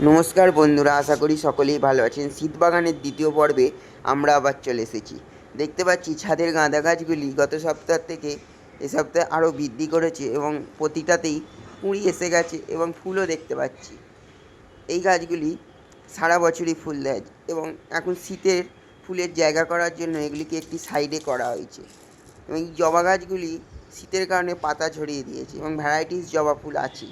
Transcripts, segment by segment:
নমস্কার বন্ধুরা, আশা করি সকলেই ভালো আছেন। শীত বাগানের দ্বিতীয় পর্বে আমরা আবার চলে এসেছি। দেখতে পাচ্ছি ছাদের গাঁদা গাছগুলি গত সপ্তাহ থেকে এ সপ্তাহে আরও বৃদ্ধি করেছে এবং প্রতিটাতেই কুঁড়ি এসে গেছে এবং ফুলও দেখতে পাচ্ছি। এই গাছগুলি সারা বছরই ফুল দেয় এবং এখন শীতের ফুলের জায়গা করার জন্য এগুলিকে একটি সাইডে করা হয়েছে এবং এই জবা গাছগুলি শীতের কারণে পাতা ঝরিয়ে দিয়েছে এবং ভ্যারাইটিস জবা ফুল আছে।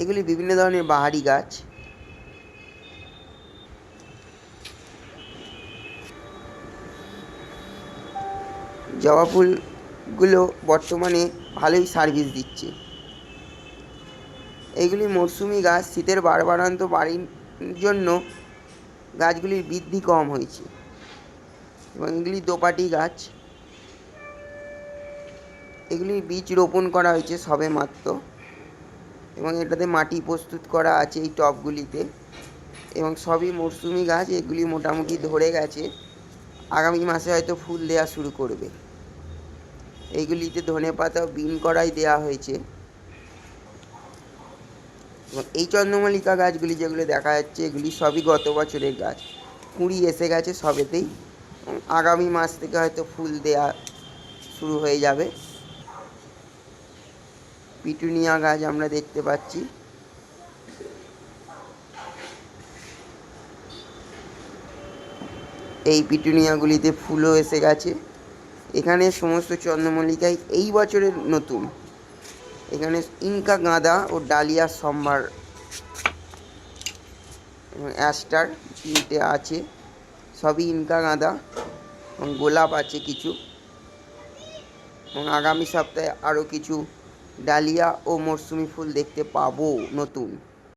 এগুলি বিভিন্ন ধরনের বাহারি গাছ। জবা ফুলগুলো বর্তমানে ভালোই সার্ভিস দিচ্ছে। এগুলি মরশুমি গাছ, শীতের বাড়বাড়ন্ত বাড়ির জন্য গাছগুলির বৃদ্ধি কম হয়েছে এবং এগুলি দোপাটি গাছ। এগুলির বীজ রোপণ করা হয়েছে সবে মাত্র এবং এটাতে মাটি প্রস্তুত করা আছে এই টবগুলিতে এবং সবই মরশুমি গাছ। এগুলি মোটামুটি ধরে গেছে, আগামী মাসে হয়তো ফুল দেওয়া শুরু করবে। এইগুলিতে ধনেপাতা বিন করাই দেওয়া হয়েছে এবং এই চন্দ্রমল্লিকা গাছগুলি যেগুলো দেখা যাচ্ছে এগুলি সবই গত বছরের গাছ। কুঁড়ি এসে গেছে সবেতেই এবং আগামী মাস থেকে হয়তো ফুল দেওয়া শুরু হয়ে যাবে। পিটুনিয়া গাছ আমরা দেখতে পাচ্ছি। এই পিটুনিয়াগুলিতে ফুলও এসে গেছে। এখানে সমস্ত চন্দ্রমল্লিকাই এই বছরের নতুন। এখানে ইনকা গাঁদা ও ডালিয়া সম্ভার এবং অ্যাস্টার তিনটে আছে, সবই ইনকা গাঁদা এবং গোলাপ আছে কিছু এবং আগামী সপ্তাহে আরও কিছু ডালিয়া ও মরশুমি ফুল দেখতে পাবো নতুন।